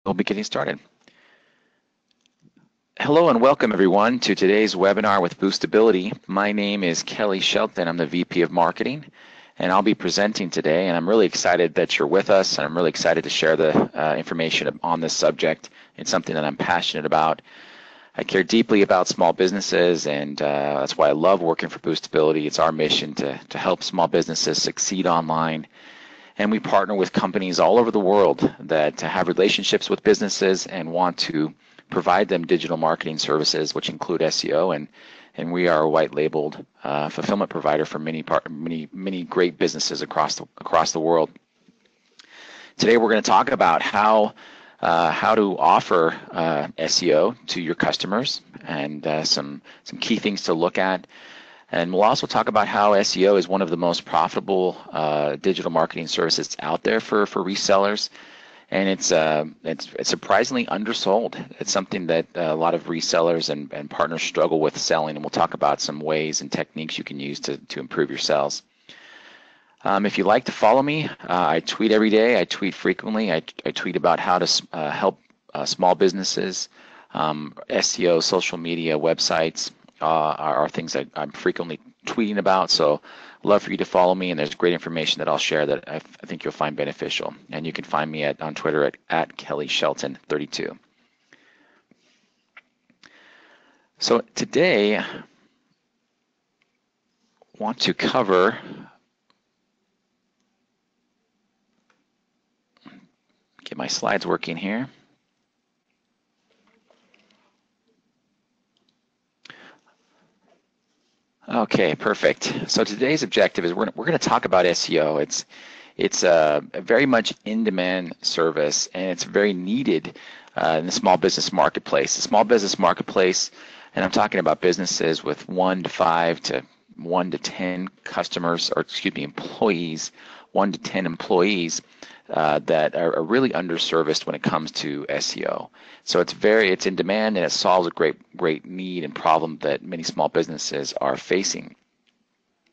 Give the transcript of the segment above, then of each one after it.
We'll be getting started. Hello and welcome everyone to today's webinar with Boostability. My name is Kelly Shelton. I'm the VP of Marketing, and I'll be presenting today. And I'm really excited that you're with us, and I'm really excited to share the information on this subject. It's something that I'm passionate about. I care deeply about small businesses, and that's why I love working for Boostability. It's our mission to help small businesses succeed online. And we partner with companies all over the world that have relationships with businesses and want to provide them digital marketing services, which include SEO, and we are a white-labeled fulfillment provider for many great businesses across the world. Today, we're going to talk about how to offer SEO to your customers and some key things to look at. And we'll also talk about how SEO is one of the most profitable digital marketing services out there for resellers, and it's surprisingly undersold. It's something that a lot of resellers and partners struggle with selling, and we'll talk about some ways and techniques you can use to improve your sales. If you'd like to follow me, I tweet every day. I tweet frequently. I tweet about how to help small businesses, SEO, social media, websites. Are things that I'm frequently tweeting about, so I'd love for you to follow me, and there's great information that I'll share that I think you'll find beneficial. And you can find me on Twitter at KellyShelton32. So today, I want to cover get my slides working here. Okay, perfect. So today's objective is we're going to talk about SEO. It's a very much in-demand service, and it's very needed in the small business marketplace. The small business marketplace, and I'm talking about businesses with 1 to 5 to 1 to 10 customers, or excuse me, employees, 1 to 10 employees that are really underserviced when it comes to SEO. So it's in demand, and it solves a great need and problem that many small businesses are facing.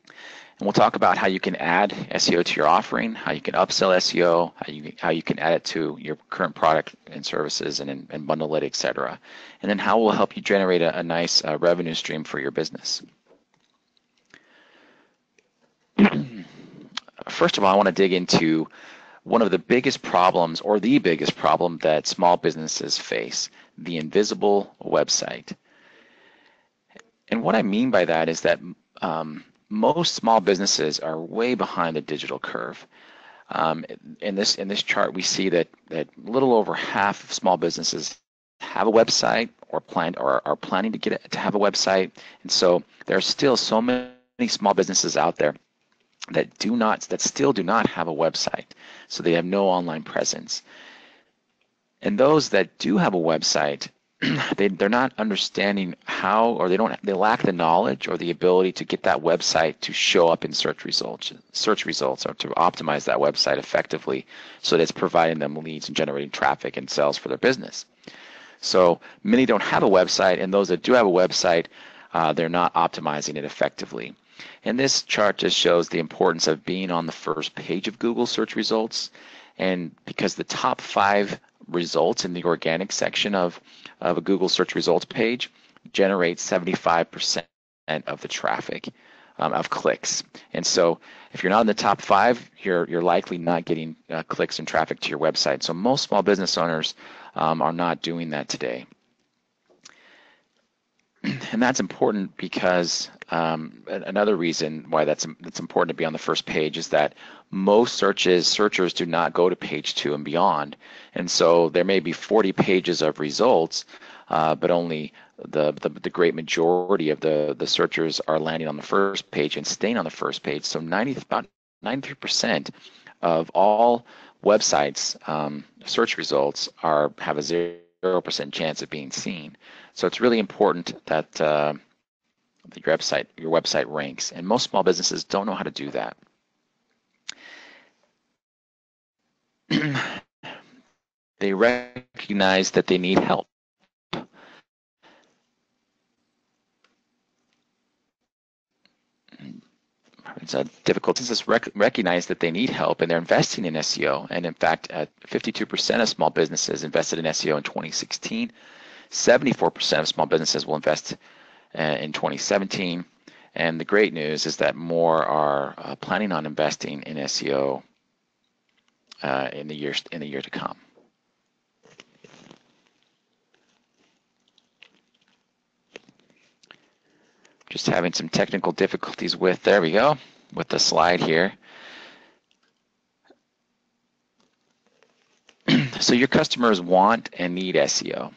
And we'll talk about how you can add SEO to your offering, how you can upsell SEO, how you can add it to your current product and services and bundle it, etc. And then how it will help you generate a nice revenue stream for your business. First of all, I want to dig into one of the biggest problems, or the biggest problem, that small businesses face: the invisible website. And what I mean by that is that most small businesses are way behind the digital curve. In this chart, we see that little over half of small businesses have a website or are planning to have a website, and so there are still so many small businesses out there that still do not have a website, so they have no online presence. And those that do have a website, they're not understanding how, or they lack the knowledge or the ability to get that website to show up in search results, or to optimize that website effectively so that it's providing them leads and generating traffic and sales for their business. So many don't have a website, and those that do have a website, they're not optimizing it effectively. And this chart just shows the importance of being on the first page of Google search results, and because the top 5 results in the organic section of a Google search results page generate 75% of the traffic of clicks. And so if you're not in the top 5, you're likely not getting clicks and traffic to your website. So most small business owners are not doing that today. And that's important because another reason why that's important to be on the first page is that most searchers do not go to page 2 and beyond. And so there may be 40 pages of results, but only the great majority of the searchers are landing on the first page and staying on the first page. So about 93% of all websites search results have a 0% chance of being seen. So it's really important that your website ranks, and most small businesses don't know how to do that. They recognize that they need help. difficult businesses recognize that they need help and they're investing in SEO. And in fact, 52% of small businesses invested in SEO in 2016. 74% of small businesses will invest in 2017. And the great news is that more are planning on investing in SEO in the year to come. Just having some technical difficulties with, there we go, with the slide here. So your customers want and need SEO.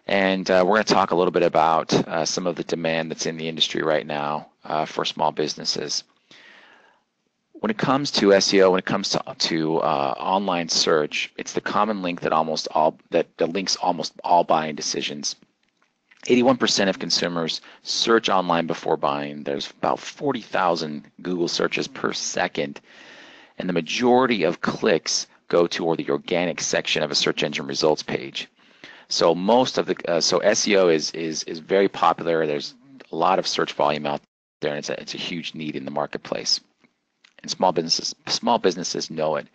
And we're going to talk a little bit about some of the demand that's in the industry right now for small businesses. When it comes to SEO, when it comes to online search, it's the common link that links almost all buying decisions. 81% of consumers search online before buying. There's about 40,000 Google searches per second, and the majority of clicks go to the organic section of a search engine results page. So most of the so SEO is very popular. There's a lot of search volume out there, and it's a huge need in the marketplace. And small businesses know it.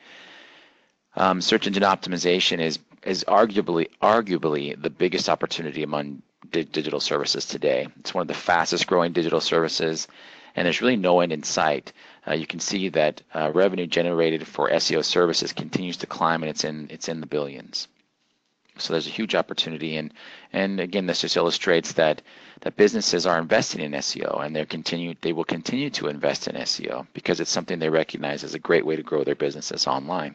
Search engine optimization is arguably the biggest opportunity among digital services today. It's one of the fastest growing digital services, and there's really no end in sight. You can see that revenue generated for SEO services continues to climb, and it's in the billions. So there's a huge opportunity, and again, this just illustrates that businesses are investing in SEO, and they will continue to invest in SEO because it's something they recognize as a great way to grow their businesses online.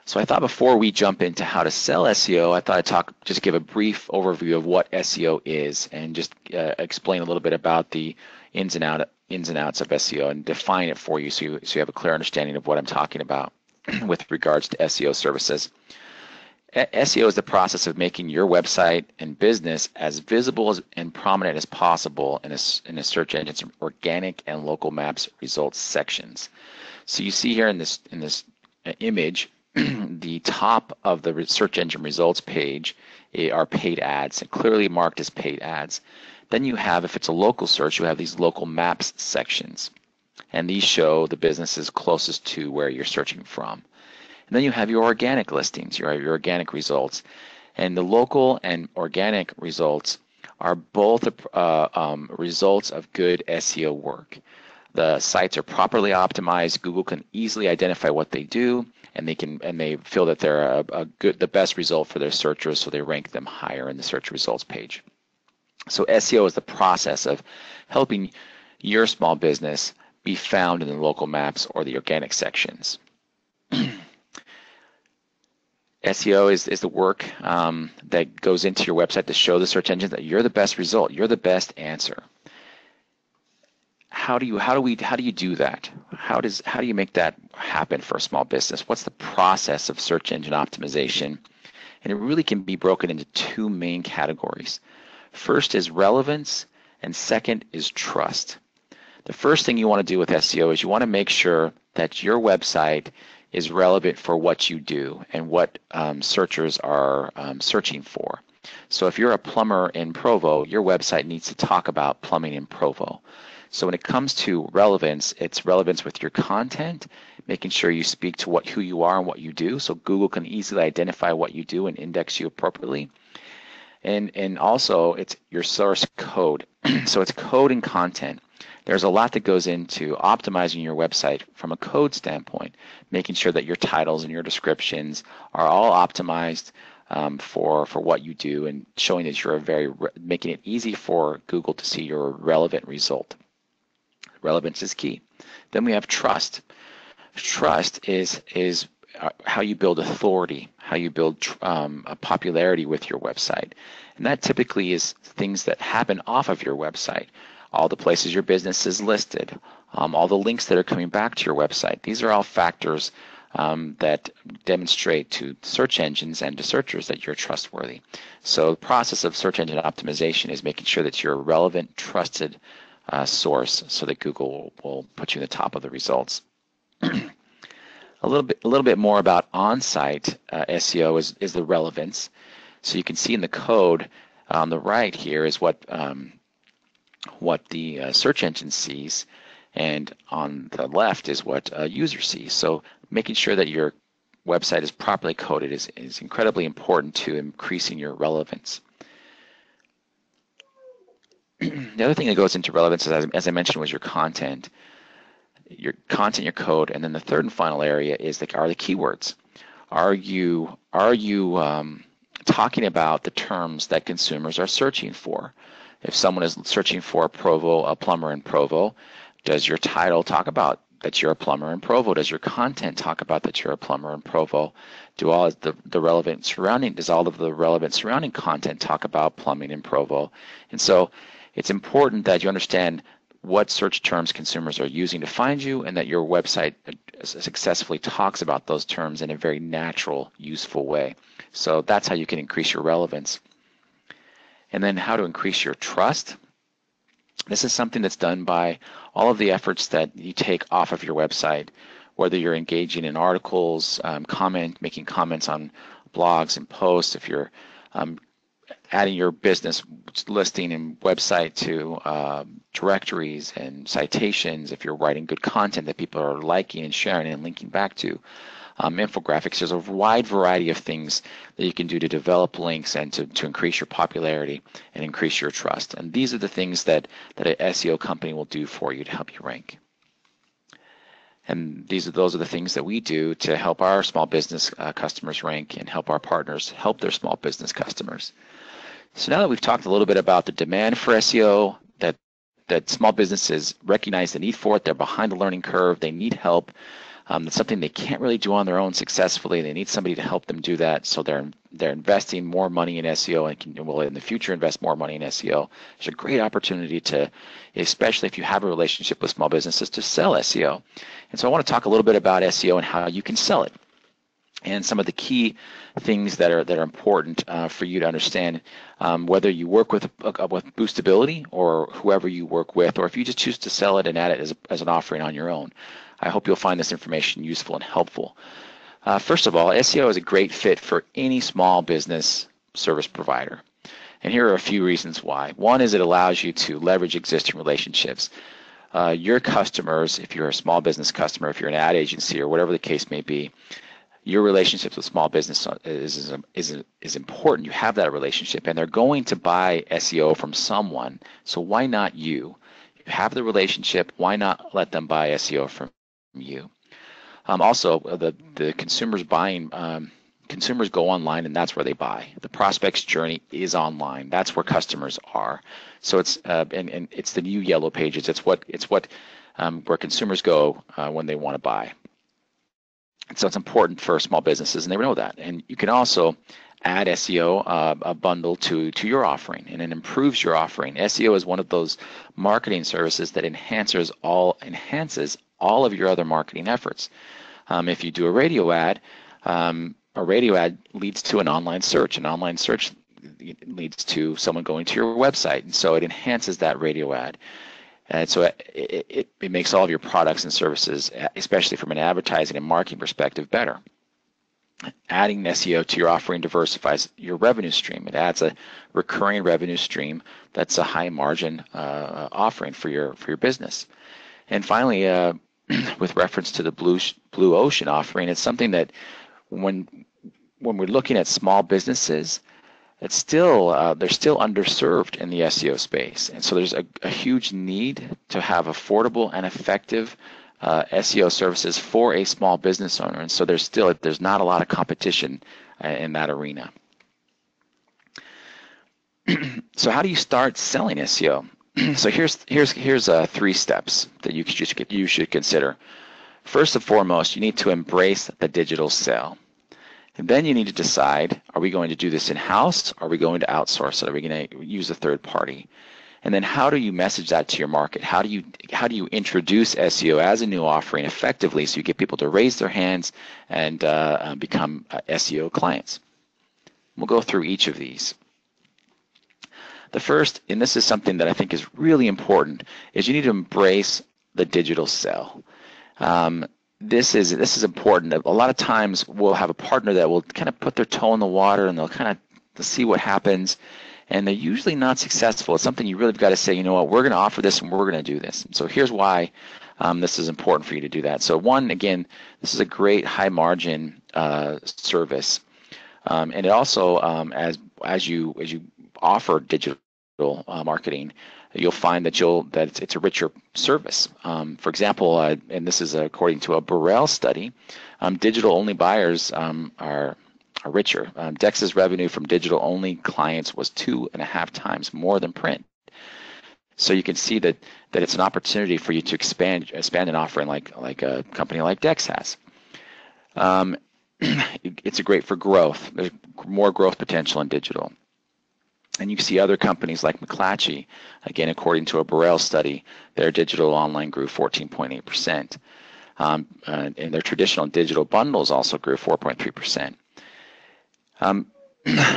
So I thought before we jump into how to sell SEO, I thought I'd just give a brief overview of what SEO is and just explain a little bit about the ins and outs of SEO and define it for you so you have a clear understanding of what I'm talking about with regards to SEO services. SEO is the process of making your website and business as visible and prominent as possible in a search engine's organic and local maps results sections. So you see here in this image, the top of the search engine results page are paid ads, and clearly marked as paid ads. Then you have, if it's a local search, you have these local maps sections, and these show the businesses closest to where you're searching from. And then you have your organic listings, your organic results, and the local and organic results are both results of good SEO work. The sites are properly optimized. Google can easily identify what they do, and they feel that they're the best result for their searchers, so they rank them higher in the search results page. So SEO is the process of helping your small business be found in the local maps or the organic sections. SEO is the work that goes into your website to show the search engine that you're the best result, you're the best answer. How do you do that? How do you make that happen for a small business? What's the process of search engine optimization? And it really can be broken into two main categories. First is relevance, and second is trust. The first thing you want to do with SEO is you want to make sure that your website is relevant for what you do and what searchers are searching for. So if you're a plumber in Provo, your website needs to talk about plumbing in Provo. So when it comes to relevance, it's relevance with your content, making sure you speak to who you are and what you do, so Google can easily identify what you do and index you appropriately. And also, it's your source code. So it's code and content. There's a lot that goes into optimizing your website from a code standpoint, making sure that your titles and your descriptions are all optimized for what you do, and showing that you're making it easy for Google to see your relevant result. Relevance is key. Then we have trust. Trust is how you build authority, how you build a popularity with your website. And that typically is things that happen off of your website. All the places your business is listed, all the links that are coming back to your website. These are all factors that demonstrate to search engines and to searchers that you're trustworthy. So the process of search engine optimization is making sure that you're a relevant, trusted source so that Google will put you in the top of the results. A little bit more about on-site SEO is the relevance. So you can see in the code on the right here is what the search engine sees. and on the left is what a user sees. So making sure that your website is properly coded is incredibly important to increasing your relevance. The other thing that goes into relevance, as I mentioned, was your content, your code, and then the third and final area is are the keywords. Are you talking about the terms that consumers are searching for? If someone is searching for a plumber in Provo, does your title talk about that you're a plumber in Provo? Does your content talk about that you're a plumber in Provo? Does all of the relevant surrounding content talk about plumbing in Provo? And so it's important that you understand what search terms consumers are using to find you, and that your website successfully talks about those terms in a very natural, useful way. So that's how you can increase your relevance. And then how to increase your trust. This is something that's done by all of the efforts that you take off of your website, whether you're engaging in articles, making comments on blogs and posts, if you're adding your business listing and website to directories and citations, if you're writing good content that people are liking and sharing and linking back to, infographics. There's a wide variety of things that you can do to develop links and to increase your popularity and increase your trust. And these are the things that an SEO company will do for you to help you rank. And those are the things that we do to help our small business customers rank and help our partners help their small business customers. So now that we've talked a little bit about the demand for SEO, that small businesses recognize the need for it, they're behind the learning curve, they need help. It's something they can't really do on their own successfully. They need somebody to help them do that. So they're investing more money in SEO and will in the future invest more money in SEO. It's a great opportunity to, especially if you have a relationship with small businesses, to sell SEO. And so I want to talk a little bit about SEO and how you can sell it, and some of the key things that are important for you to understand, whether you work with Boostability or whoever you work with, or if you just choose to sell it and add it as an offering on your own. I hope you'll find this information useful and helpful. First of all, SEO is a great fit for any small business service provider. And here are a few reasons why. One is it allows you to leverage existing relationships. Your customers, if you're a small business customer, if you're an ad agency or whatever the case may be, your relationships with small business is important. You have that relationship, and they're going to buy SEO from someone. So why not you? You have the relationship. Why not let them buy SEO from you? Also, the consumers buying. Consumers go online, and that's where they buy. The prospect's journey is online. That's where customers are. So it's and it's the new yellow pages. It's what where consumers go when they want to buy. And so it's important for small businesses, and they know that. And you can also add SEO a bundle to your offering, and it improves your offering. SEO is one of those marketing services that enhances all of your other marketing efforts. If you do a radio ad leads to an online search. An online search leads to someone going to your website, and so it enhances that radio ad. And so it makes all of your products and services, especially from an advertising and marketing perspective, better. Adding SEO to your offering diversifies your revenue stream. It adds a recurring revenue stream that's a high margin offering for your business. And finally, with reference to the Blue Ocean offering, it's something that when we're looking at small businesses, they're still underserved in the SEO space, and so there's a huge need to have affordable and effective SEO services for a small business owner, and so there's not a lot of competition in that arena. So how do you start selling SEO? So here's 3 steps that you should consider. First and foremost, you need to embrace the digital sale. And then you need to decide, are we going to do this in-house? Are we going to outsource it? Are we going to use a third party? And then how do you message that to your market? How do you introduce SEO as a new offering effectively so you get people to raise their hands and become SEO clients? We'll go through each of these. The first, and this is something that I think is really important, is you need to embrace the digital sell. This is important. A lot of times we'll have a partner that will kind of put their toe in the water, and they'll kind of see what happens, and they're usually not successful. It's something you really got to say, you know what, we're going to offer this and we're going to do this. And so here's why this is important for you to do that. So one, again, this is a great high margin service, and it also, as you offer digital marketing, you'll find that it's a richer service. For example, and this is according to a Burrell study, digital-only buyers are richer. Dex's revenue from digital-only clients was 2.5 times more than print. So you can see that it's an opportunity for you to expand an offering like a company like Dex has. It's a great for growth. There's more growth potential in digital. And you see other companies like McClatchy, again, according to a Burrell study, their digital online grew 14.8%. And their traditional digital bundles also grew 4.3%.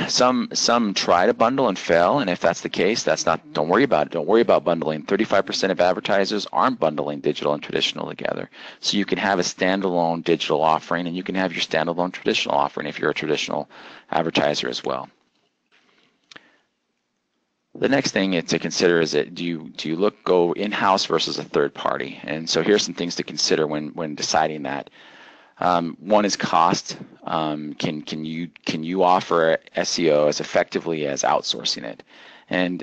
Some try to bundle and fail, and if that's the case, don't worry about it. Don't worry about bundling. 35% of advertisers aren't bundling digital and traditional together. So you can have a standalone digital offering, and you can have your standalone traditional offering if you're a traditional advertiser as well. The next thing to consider is that do you go in-house versus a third party? And so here's some things to consider when deciding that. One is cost. Can you offer SEO as effectively as outsourcing it? And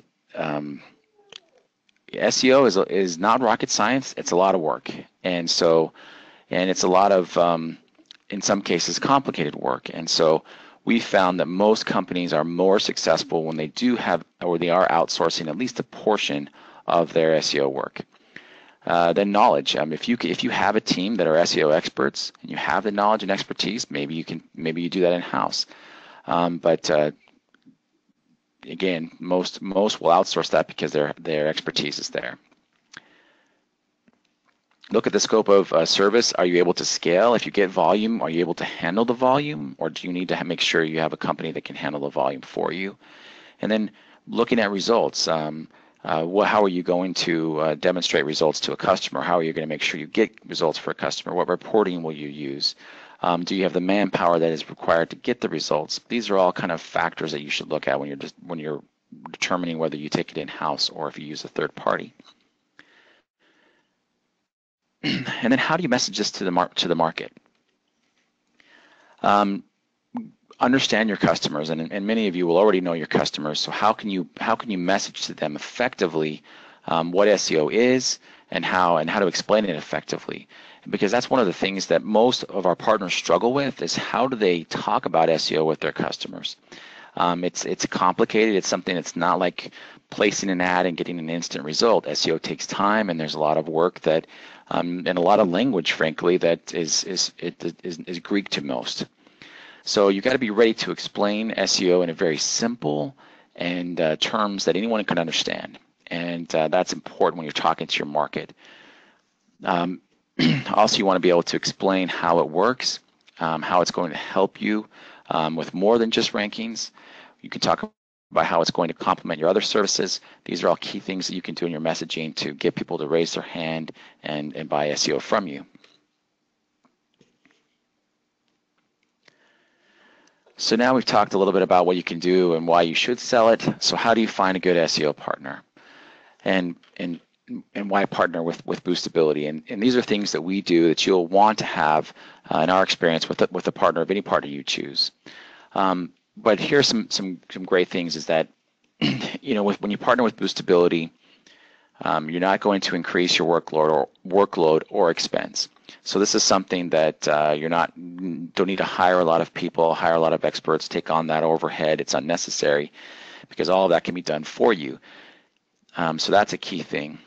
SEO is not rocket science. It's a lot of work, and it's a lot of in some cases complicated work. And so we found that most companies are more successful when they do have, or they are outsourcing at least a portion of their SEO work. Then knowledge. If you have a team that are SEO experts and you have the knowledge and expertise, maybe you do that in house. But again, most will outsource that because their expertise is there. Look at the scope of service. Are you able to scale? If you get volume, are you able to handle the volume, or do you need to make sure you have a company that can handle the volume for you? And then looking at results. How are you going to demonstrate results to a customer? How are you going to make sure you get results for a customer? What reporting will you use? Do you have the manpower that is required to get the results? These are all kind of factors that you should look at when you're determining whether you take it in-house or if you use a third party. And then how do you message this to the market? Understand your customers, and many of you will already know your customers. So how can you message to them effectively what SEO is and how to explain it effectively? Because that's one of the things that most of our partners struggle with is how do they talk about SEO with their customers? It's complicated. It's something that's not like placing an ad and getting an instant result. SEO takes time, and there's a lot of work that and a lot of language, frankly, that is Greek to most. So you've got to be ready to explain SEO in a very simple and terms that anyone can understand, and that's important when you're talking to your market. Also, you want to be able to explain how it works, how it's going to help you with more than just rankings. You can talk about how it's going to complement your other services. These are all key things that you can do in your messaging to get people to raise their hand and buy SEO from you. So now we've talked a little bit about what you can do and why you should sell it. So how do you find a good SEO partner? And why partner with Boostability? And these are things that we do that you'll want to have in our experience with a partner of any partner you choose. But here's some great things is that when you partner with Boostability, you're not going to increase your workload or expense. So this is something that don't need to hire a lot of people, hire a lot of experts, take on that overhead. It's unnecessary because all of that can be done for you. So that's a key thing.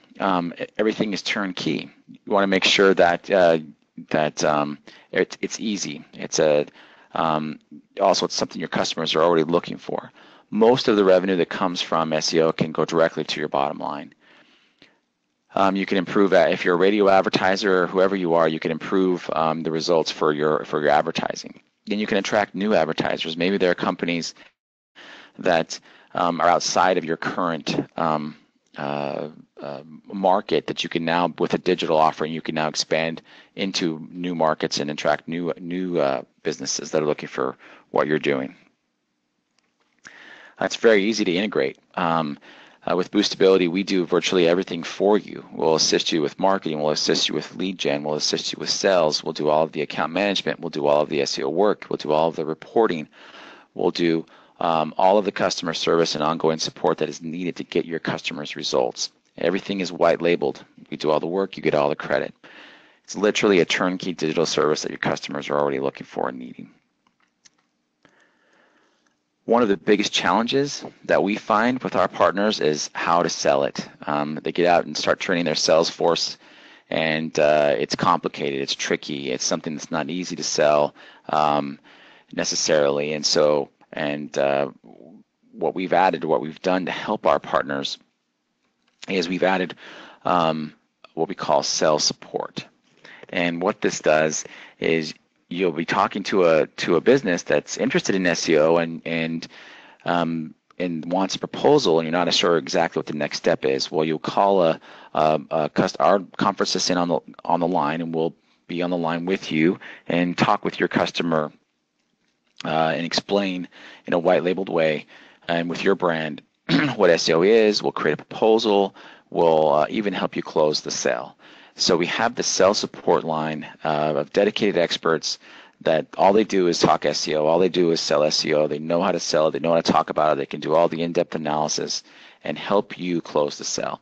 Everything is turnkey. You want to make sure that it's easy. Also it's something your customers are already looking for. Most of the revenue that comes from SEO can go directly to your bottom line. You can improve if you're a radio advertiser or whoever you are, you can improve the results for your advertising. Then you can attract new advertisers. Maybe there are companies that are outside of your current market that you can now, with a digital offering, you can now expand into new markets and attract new businesses that are looking for what you're doing. It's very easy to integrate. With Boostability, we do virtually everything for you. We'll assist you with marketing. We'll assist you with lead gen. We'll assist you with sales. We'll do all of the account management. We'll do all of the SEO work. We'll do all of the reporting. We'll do all of the customer service and ongoing support that is needed to get your customers results. Everything is white labeled. We do all the work. You get all the credit. It's literally a turnkey digital service that your customers are already looking for and needing. One of the biggest challenges that we find with our partners is how to sell it. They get out and start training their sales force, and it's complicated, it's tricky, it's something that's not easy to sell necessarily. And what we've done to help our partners is we've added what we call sales support. And what this does is you'll be talking to a business that's interested in SEO and wants a proposal, and you're not sure exactly what the next step is. Well, you'll call our conference assistant on the line, and we'll be on the line with you and talk with your customer and explain in a white labeled way and with your brand what SEO is. We'll create a proposal. We'll even help you close the sale. So we have the sales support line of dedicated experts that all they do is talk SEO. All they do is sell SEO. They know how to sell it. They know how to talk about it. They can do all the in-depth analysis and help you close the sale.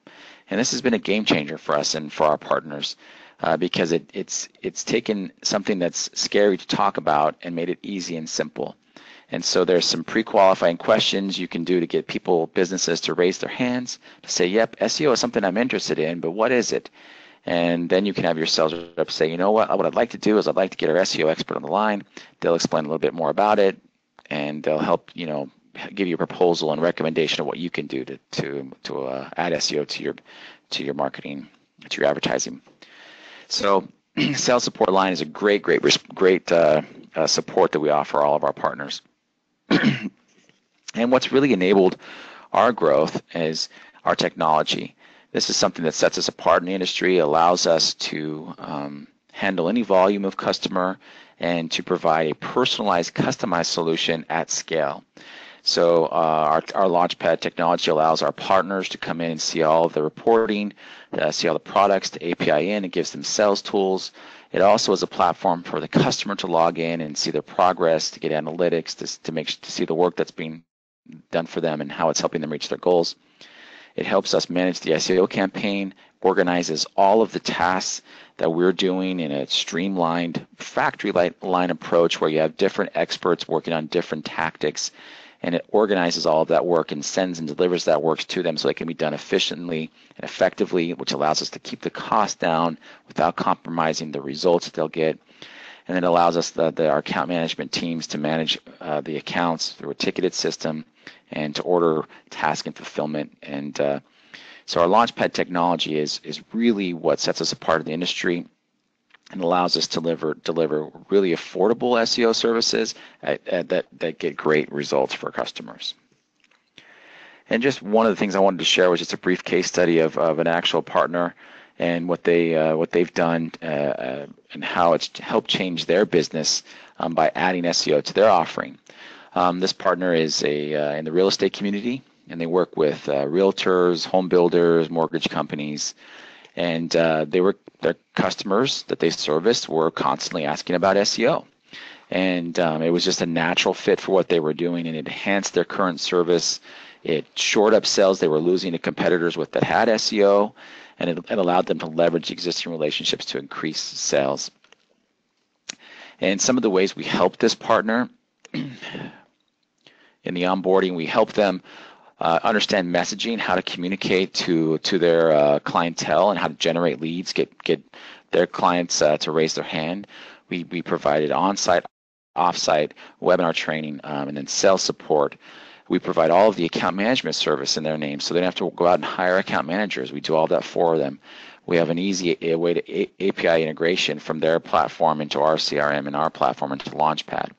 And this has been a game changer for us and for our partners because it's taken something that's scary to talk about and made it easy and simple. And so there's some pre-qualifying questions you can do to get businesses to raise their hands, to say, yep, SEO is something I'm interested in, but what is it? And then you can have your sales rep say, you know what I'd like to do is I'd like to get our SEO expert on the line. They'll explain a little bit more about it, and they'll help, give you a proposal and recommendation of what you can do to add SEO to your marketing, to your advertising. So sales support line is a great support that we offer all of our partners. And what's really enabled our growth is our technology. This is something that sets us apart in the industry, allows us to handle any volume of customer and to provide a personalized, customized solution at scale. So our Launchpad technology allows our partners to come in and see all of the reporting, see all the products, the API in. It gives them sales tools. It also is a platform for the customer to log in and see their progress, to get analytics, to see the work that's being done for them and how it's helping them reach their goals. It helps us manage the SEO campaign, organizes all of the tasks that we're doing in a streamlined factory line approach where you have different experts working on different tactics, and it organizes all of that work and sends and delivers that work to them so it can be done efficiently and effectively, which allows us to keep the cost down without compromising the results that they'll get. And it allows us, our account management teams, to manage the accounts through a ticketed system and to order task and fulfillment. And so our Launchpad technology is really what sets us apart in the industry and allows us to deliver really affordable SEO services that get great results for customers. And just one of the things I wanted to share was just a brief case study of an actual partner and what they've done and how it's helped change their business by adding SEO to their offering. This partner is in the real estate community, and they work with realtors, home builders, mortgage companies, and their customers that they serviced were constantly asking about SEO. And it was just a natural fit for what they were doing, and it enhanced their current service. It shored up sales they were losing to competitors that had SEO, and it allowed them to leverage existing relationships to increase sales. And some of the ways we help this partner in the onboarding, we help them understand messaging, how to communicate to their clientele, and how to generate leads, get their clients to raise their hand. We provided on-site, off-site webinar training, and then sales support. We provide all of the account management service in their name, so they don't have to go out and hire account managers. We do all that for them. We have an easy way to API integration from their platform into our CRM and our platform into Launchpad.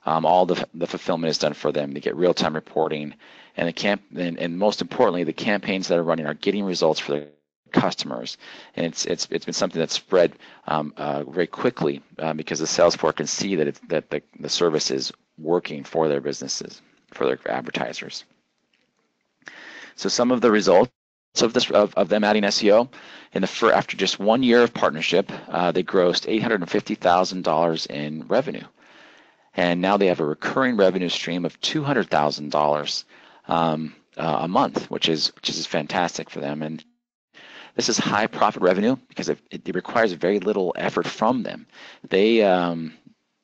All the fulfillment is done for them. They get real-time reporting, and most importantly, the campaigns that are running are getting results for their customers. And it's been something that's spread very quickly because the sales force can see that the service is working for their businesses, for their advertisers. So some of the results of this of them adding SEO after just 1 year of partnership, they grossed $850,000 in revenue, and now they have a recurring revenue stream of $200,000 a month, which is fantastic for them. And this is high profit revenue because it requires very little effort from them. They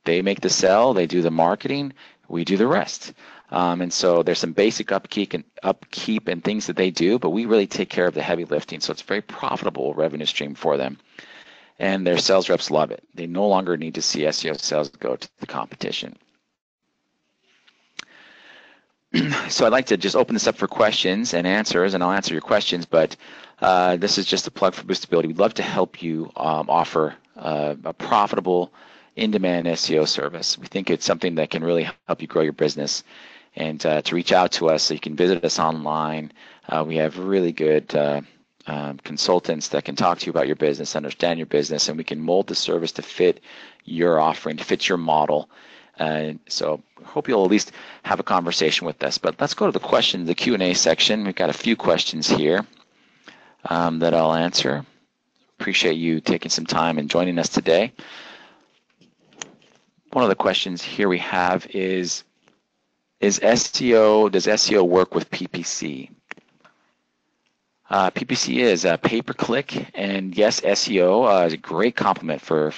make the sell, they do the marketing, we do the rest. And so there's some basic upkeep and things that they do, but we really take care of the heavy lifting. So it's a very profitable revenue stream for them. And their sales reps love it. They no longer need to see SEO sales go to the competition. So I'd like to just open this up for questions and answers, and I'll answer your questions, but this is just a plug for Boostability. We'd love to help you offer a profitable in-demand SEO service. We think it's something that can really help you grow your business. And to reach out to us, so you can visit us online. We have really good consultants that can talk to you about your business, understand your business, and we can mold the service to fit your offering, to fit your model. So I hope you'll at least have a conversation with us. But let's go to the Q&A section. We've got a few questions here that I'll answer. Appreciate you taking some time and joining us today. One of the questions here we have is does SEO work with PPC? PPC is pay-per-click, and yes, SEO is a great complement for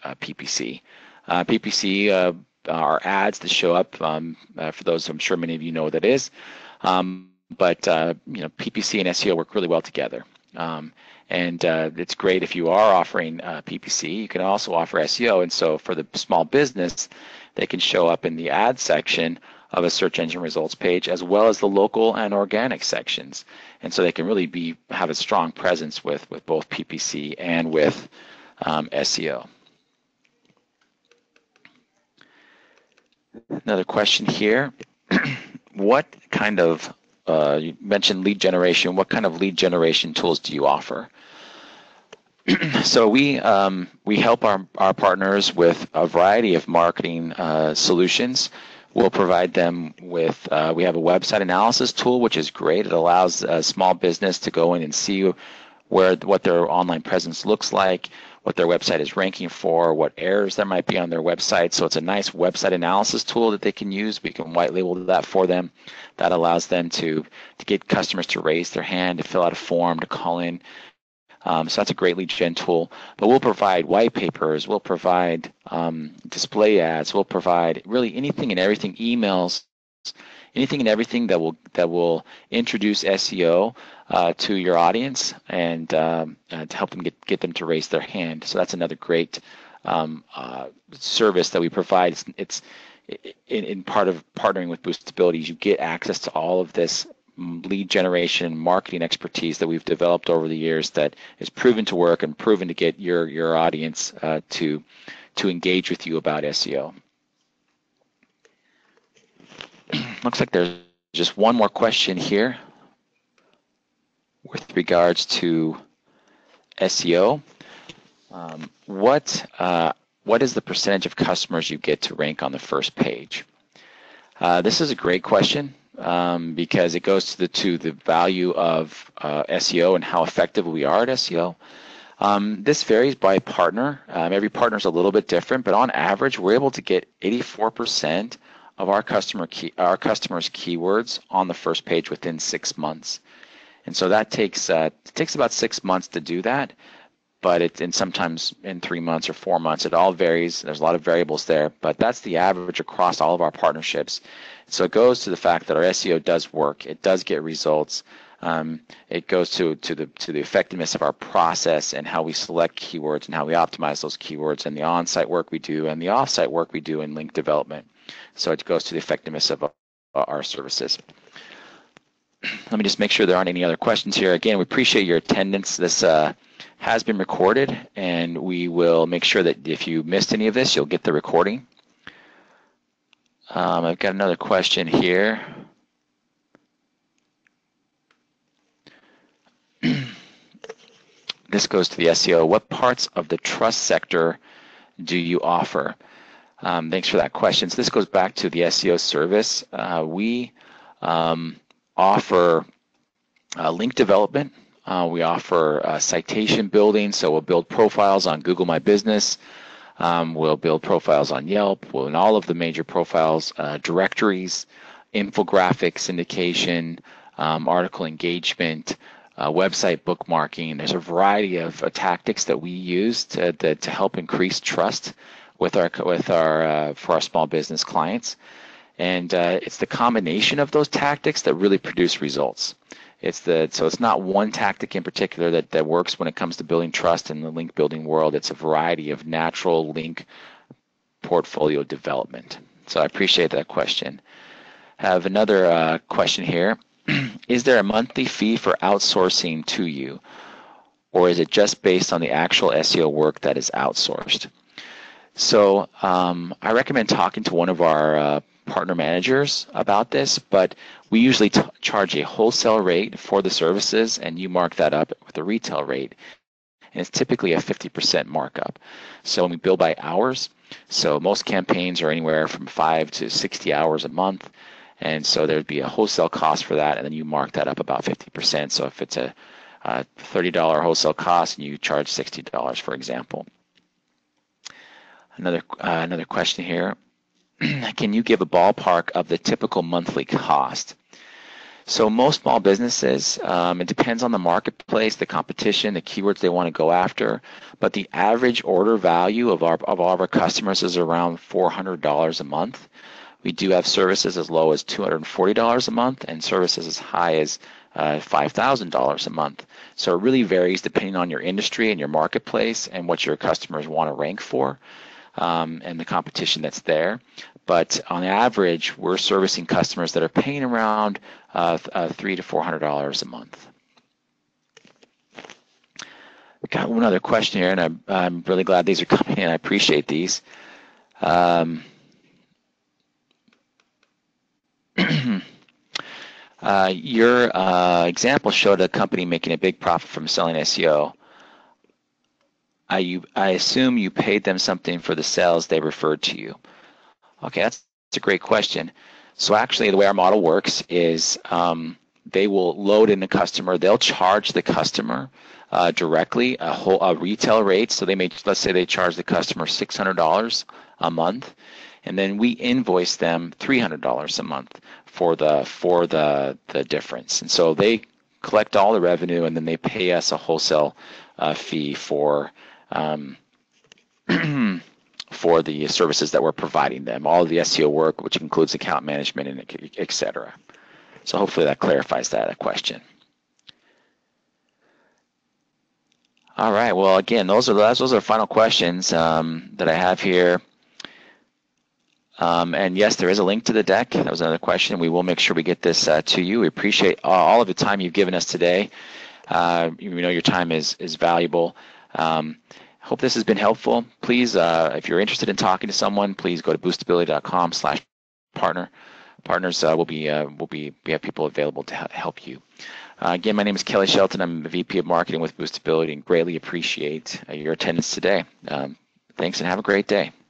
PPC. PPC are ads that show up for those. I'm sure many of you know what that is, but PPC and SEO work really well together. And it's great if you are offering PPC. You can also offer SEO, and so for the small business, they can show up in the ad section of a search engine results page, as well as the local and organic sections. And so they can really have a strong presence with both PPC and with SEO. Another question here. What kind of, you mentioned lead generation, what kind of lead generation tools do you offer? So we help our partners with a variety of marketing solutions. We'll provide them with, we have a website analysis tool, which is great. It allows a small business to go in and see what their online presence looks like, what their website is ranking for, what errors there might be on their website. So it's a nice website analysis tool that they can use. We can white label that for them. That allows them to get customers to raise their hand, to fill out a form, to call in. So that's a great lead gen tool. But we'll provide white papers, we'll provide display ads, we'll provide really anything and everything, emails, anything and everything that will introduce SEO to your audience and to help them get them to raise their hand. So that's another great service that we provide. It's in part of partnering with Boostability. You get access to all of this lead generation marketing expertise that we've developed over the years that is proven to work and proven to get your audience to engage with you about SEO. Looks like there's just one more question here with regards to SEO. What is the percentage of customers you get to rank on the first page? This is a great question because it goes to the value of SEO and how effective we are at SEO. This varies by partner. Every partner is a little bit different, but on average, we're able to get 84% of our customers' keywords on the first page within 6 months. And so that takes about 6 months to do that, but sometimes in 3 months or 4 months. It all varies. There's a lot of variables there, but that's the average across all of our partnerships. So it goes to the fact that our SEO does work. It does get results. It goes to the effectiveness of our process and how we select keywords and how we optimize those keywords and the on-site work we do and the off-site work we do in link development. So it goes to the effectiveness of our services. Let me just make sure there aren't any other questions here. Again, we appreciate your attendance. This has been recorded, and we will make sure that if you missed any of this, you'll get the recording. I've got another question here. This goes to the SEO. What parts of the trust sector do you offer? Thanks for that question. So this goes back to the SEO service. We offer link development. We offer citation building, so we'll build profiles on Google My Business. We'll build profiles on Yelp. We'll in all of the major profiles, directories, infographic syndication, article engagement, website bookmarking. There's a variety of tactics that we use to help increase trust with our for our small business clients. And it's the combination of those tactics that really produce results. So it's not one tactic in particular that works when it comes to building trust in the link building world. It's a variety of natural link portfolio development. So I appreciate that question. I have another question here. Is there a monthly fee for outsourcing to you, or is it just based on the actual SEO work that is outsourced? So I recommend talking to one of our partner managers about this, but we usually charge a wholesale rate for the services, and you mark that up with a retail rate. And it's typically a 50% markup. So when we bill by hours, so most campaigns are anywhere from 5 to 60 hours a month, and so there'd be a wholesale cost for that, and then you mark that up about 50%. So if it's a $30 wholesale cost and you charge $60, for example. Another question here. Can you give a ballpark of the typical monthly cost? So most small businesses, it depends on the marketplace, the competition, the keywords they want to go after, but the average order value of all of our customers is around $400 a month. We do have services as low as $240 a month and services as high as $5,000 a month. So it really varies depending on your industry and your marketplace and what your customers want to rank for. And the competition that's there. But on average, we're servicing customers that are paying around $300 to $400 a month. Got one other question here, and I'm really glad these are coming in. I appreciate these. Your example showed a company making a big profit from selling SEO. I assume you paid them something for the sales they referred to you. Okay, that's a great question. So actually the way our model works is they will load in the customer. They'll charge the customer directly a retail rate. So let's say they charge the customer $600 a month, and then we invoice them $300 a month for the difference. And so they collect all the revenue, and then they pay us a wholesale fee for for the services that we're providing them, all of the SEO work, which includes account management and et cetera. So hopefully that clarifies that question. All right. Well, again, those are final questions that I have here. And yes, there is a link to the deck. That was another question. We will make sure we get this to you. We appreciate all of the time you've given us today. You know your time is valuable. Hope this has been helpful. Please, if you're interested in talking to someone, please go to boostability.com/partner. Partners we have people available to help you. Again, my name is Kelly Shelton. I'm the VP of Marketing with Boostability, and greatly appreciate your attendance today. Thanks, and have a great day.